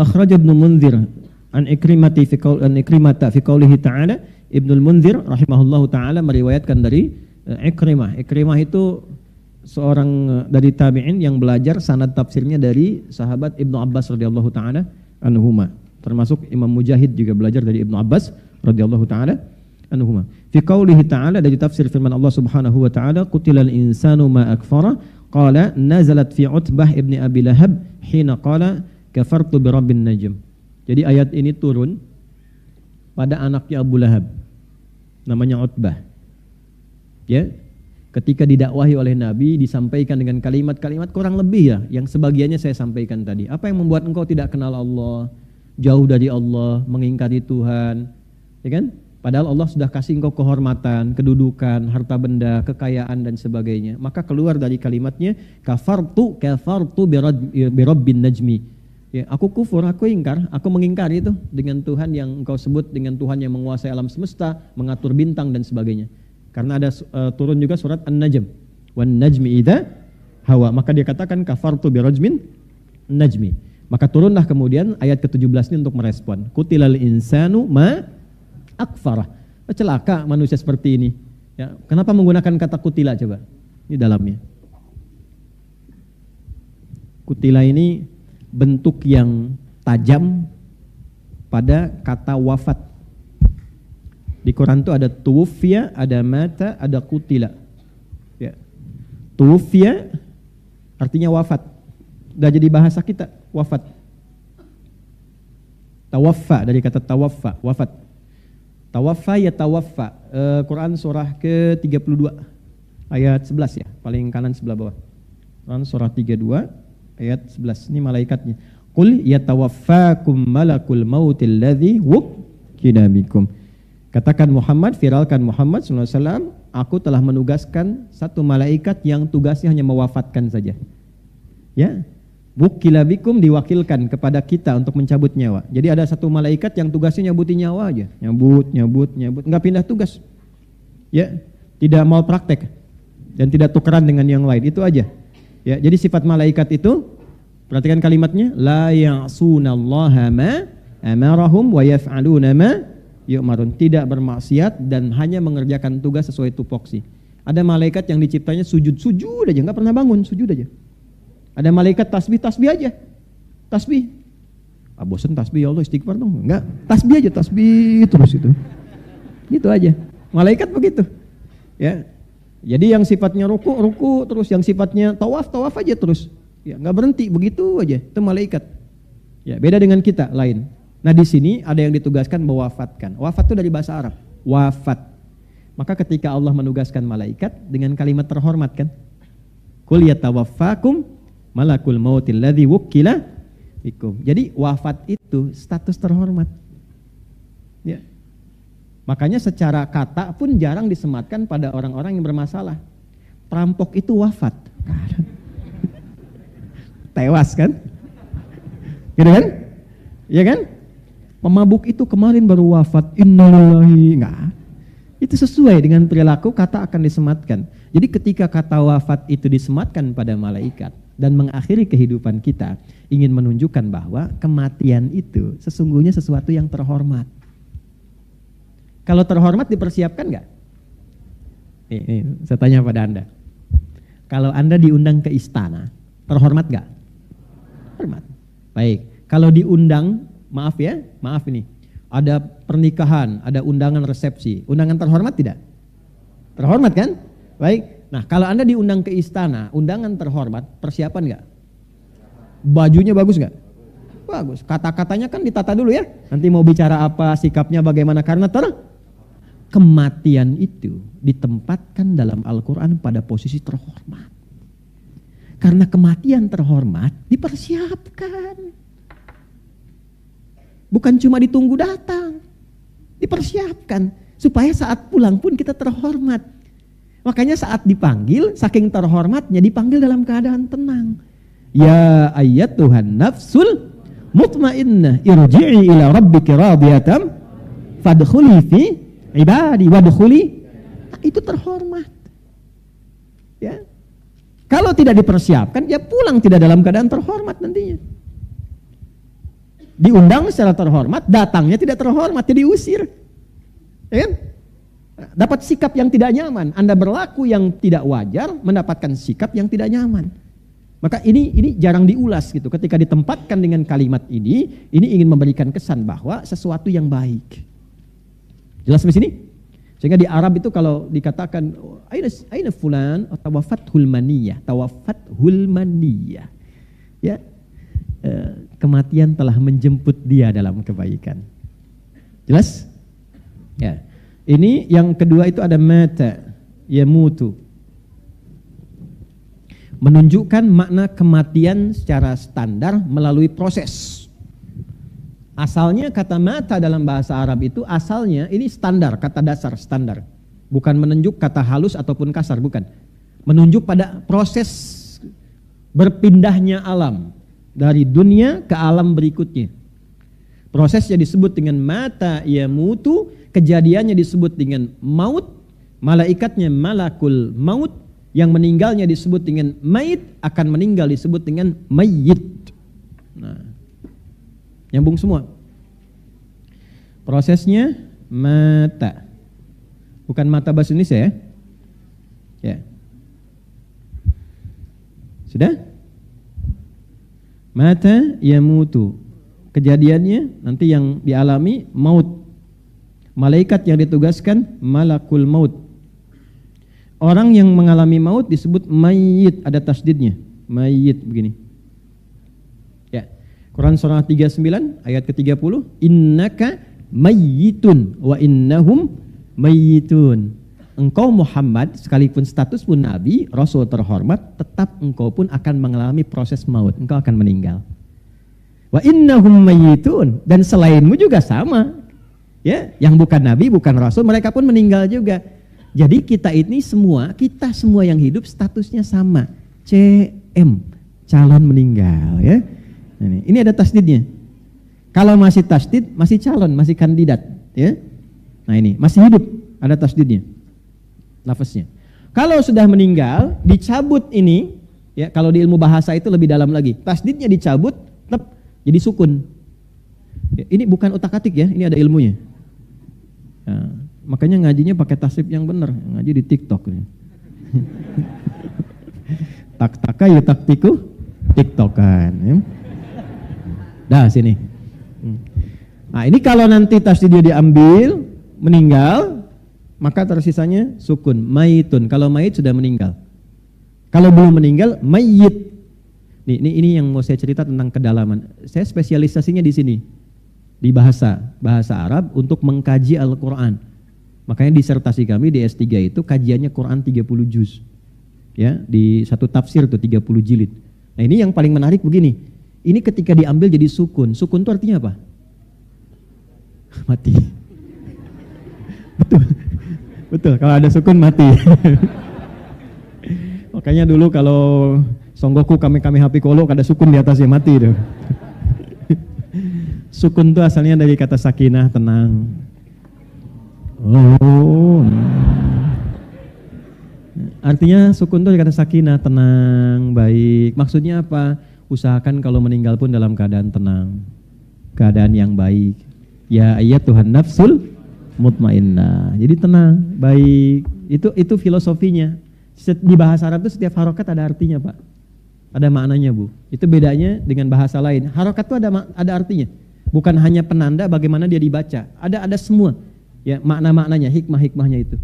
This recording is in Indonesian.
akhraj Ibnu Munzir an Ikrimati fi qaulihi ta'ala. Ibnul Munzir rahimahullahu taala meriwayatkan dari Ikrimah. Ikrimah itu seorang dari tabi'in yang belajar sanad tafsirnya dari sahabat Ibnu Abbas radhiyallahu taala anhuma. Termasuk Imam Mujahid juga belajar dari Ibnu Abbas radhiyallahu taala anhuma. Fi qaulihi ta'ala, dari tafsir firman Allah Subhanahu wa taala, qutilal insanu ma akfara qala nazalat fi Utbah ibni Abi Lahab hina qala kafartu bi rabbin najm. Jadi ayat ini turun pada anaknya Abu Lahab, namanya Utbah. Ya, ketika didakwahi oleh Nabi, disampaikan dengan kalimat-kalimat kurang lebih ya, yang sebagiannya saya sampaikan tadi. Apa yang membuat engkau tidak kenal Allah, jauh dari Allah, mengingkari Tuhan, ya kan? Padahal Allah sudah kasih engkau kehormatan, kedudukan, harta benda, kekayaan dan sebagainya. Maka keluar dari kalimatnya kafartu bi rabbin najmi. Ya, aku kufur, aku ingkar, aku mengingkari itu dengan Tuhan yang engkau sebut, dengan Tuhan yang menguasai alam semesta, mengatur bintang dan sebagainya. Karena ada turun juga surat An-Najm, wan najmi idza hawa. Maka dia katakan kafartu bi rajmin najmi. Maka turunlah kemudian ayat ke-17 ini untuk merespon. Qutilal insanu ma akfarah. Celaka manusia seperti ini. Ya, kenapa menggunakan kata kutila coba? Ini dalamnya. Kutila ini bentuk yang tajam pada kata wafat. Di Quran itu ada tuwfiya, ada mata, ada kutila. Ya. Tuwfiya artinya wafat. Udah jadi bahasa kita, wafat. Tawaffa dari kata tawaffa, wafat. Tawaffa ya tawaffa. Quran surah ke-32 ayat 11 ya, paling kanan sebelah bawah. Quran surah 32 ayat 11, ini malaikatnya. Qul yatawaffakum malakul mautil ladzi wukkila bikum. Katakan Muhammad, viralkan Muhammad SAW, aku telah menugaskan satu malaikat yang tugasnya hanya mewafatkan saja. Ya, wukkila bikum, diwakilkan kepada kita untuk mencabut nyawa. Jadi ada satu malaikat yang tugasnya nyabutin nyawa aja, nyabut, nggak pindah tugas. Ya, tidak mau praktek dan tidak tukeran dengan yang lain, itu aja. Ya, jadi sifat malaikat itu, perhatikan kalimatnya, la ya'sunallaha ma amarahum wa yaf'aluna ma yu'marun, tidak bermaksiat dan hanya mengerjakan tugas sesuai tupoksi. Ada malaikat yang diciptanya sujud aja, enggak pernah bangun, sujud aja. Ada malaikat tasbih aja. Tasbih. Ah, bosan tasbih, ya Allah istighfar dong. Enggak, tasbih aja, tasbih terus itu. Gitu aja. Malaikat begitu. Ya. Jadi yang sifatnya ruku terus, yang sifatnya tawaf aja terus. Ya, enggak berhenti, begitu aja. Itu malaikat. Ya, beda dengan kita, lain. Nah, di sini ada yang ditugaskan mewafatkan. Wafat itu dari bahasa Arab, wafat. Maka ketika Allah menugaskan malaikat dengan kalimat terhormat kan? Qul yatawaffakum malakul mautil ladzi wukkila bikum. Jadi wafat itu status terhormat. Ya. Makanya secara kata pun jarang disematkan pada orang-orang yang bermasalah. Perampok itu wafat. Tewas kan? Gitu kan? Iya kan? Pemabuk itu kemarin baru wafat. Innalillahi. Enggak. Itu sesuai dengan perilaku, kata akan disematkan. Jadi ketika kata wafat itu disematkan pada malaikat dan mengakhiri kehidupan kita, ingin menunjukkan bahwa kematian itu sesungguhnya sesuatu yang terhormat. Kalau terhormat dipersiapkan enggak? Saya tanya pada Anda. Kalau Anda diundang ke istana, terhormat enggak? Hormat. Baik. Kalau diundang, maaf ini, ada pernikahan, ada undangan resepsi. Undangan terhormat tidak? Terhormat kan? Baik. Nah, kalau Anda diundang ke istana, undangan terhormat, persiapan enggak? Bajunya bagus enggak? Bagus. Kata-katanya kan ditata dulu ya. Nanti mau bicara apa, sikapnya bagaimana, karena kematian itu ditempatkan dalam Al-Quran pada posisi terhormat. Karena kematian terhormat dipersiapkan. Bukan cuma ditunggu datang, dipersiapkan supaya saat pulang pun kita terhormat. Makanya saat dipanggil, saking terhormatnya dipanggil dalam keadaan tenang. Ya ayyatuhan nafsul mutmainnah irji'i ila rabbiki radiyatan fadkhuli fi ibadi wadkhuli. Itu terhormat. Ya. Kalau tidak dipersiapkan, ya pulang tidak dalam keadaan terhormat nantinya. diundang secara terhormat, datangnya tidak terhormat, jadi diusir. Ya kan? Dapat sikap yang tidak nyaman. Anda berlaku yang tidak wajar, mendapatkan sikap yang tidak nyaman. Maka ini jarang diulas gitu. Ketika ditempatkan dengan kalimat ini ingin memberikan kesan bahwa sesuatu yang baik. Jelas di sini? Sehingga di Arab itu kalau dikatakan aina fulan tawafathul maniyah, tawafathul maniyah. Ya. Kematian telah menjemput dia dalam kebaikan. Jelas? Ya. Ini yang kedua itu ada mata yamutu. Menunjukkan makna kematian secara standar melalui proses. Asalnya kata mata dalam bahasa Arab itu asalnya ini standar, kata dasar standar. Bukan menunjuk kata halus ataupun kasar, bukan. Menunjuk pada proses berpindahnya alam dari dunia ke alam berikutnya. Prosesnya disebut dengan mata yamutu, kejadiannya disebut dengan maut, malaikatnya malakul maut, yang meninggalnya disebut dengan mayit, akan meninggal disebut dengan mayyit. Nah, nyambung semua. Prosesnya mata. Bukan mata bahasa Indonesia ya. Ya. Sudah? Mata yamutu. Kejadiannya nanti yang dialami maut. Malaikat yang ditugaskan malakul maut. Orang yang mengalami maut disebut mayyit, ada tasdidnya. Mayyit begini. Ya. Quran surah 39 ayat ke-30, innaka mayyitun wa innahum mayyitun. Engkau Muhammad sekalipun status pun nabi, rasul terhormat, tetap engkau pun akan mengalami proses maut. Engkau akan meninggal. Wa innahum mayyitun, dan selainmu juga sama. Ya, yang bukan nabi, bukan rasul, mereka pun meninggal juga. Jadi kita semua yang hidup statusnya sama. CM, calon meninggal ya. Ini ada tasdidnya. Kalau masih tasdid, masih calon, masih kandidat ya. Nah ini, masih hidup, ada tasdidnya. Lafaznya. Kalau sudah meninggal, dicabut ini ya, kalau di ilmu bahasa itu lebih dalam lagi. Tasdidnya dicabut, tetap jadi sukun. Ya, ini bukan utak-atik ya, ini ada ilmunya. Nah, makanya ngajinya pakai tasrif yang benar, ngaji di TikTok. Tak-taka ya taktiku, TikTokan. Ya. Dah sini. Nah ini kalau nanti tasdidnya diambil, meninggal, maka tersisanya sukun, mayitun. Kalau mayit sudah meninggal. Kalau belum meninggal, mayyit. Ini yang mau saya cerita tentang kedalaman. Saya spesialisasinya di sini. Di bahasa Arab untuk mengkaji Al-Quran. Makanya disertasi kami di S3 itu kajiannya Quran 30 juz. Ya, di satu tafsir tuh 30 jilid. Nah, ini yang paling menarik begini. Ini ketika diambil jadi sukun. Sukun itu artinya apa? Mati. Betul. Kalau ada sukun mati. Makanya dulu kalau Songgoku kami hapi kolo ada sukun di atasnya mati tuh. Sukun itu asalnya dari kata sakinah, tenang. Oh. Artinya sukun itu dari kata sakinah, tenang, baik. Maksudnya apa? Usahakan kalau meninggal pun dalam keadaan tenang. Keadaan yang baik. Ya ayat Tuhan nafsul mutmainnah. Jadi tenang, baik. Itu filosofinya. Di bahasa Arab itu setiap harokat ada artinya, Pak. Ada maknanya, Bu. Itu bedanya dengan bahasa lain. Harokat itu ada artinya. Bukan hanya penanda bagaimana dia dibaca. Ada semua ya makna-maknanya, hikmah-hikmahnya itu.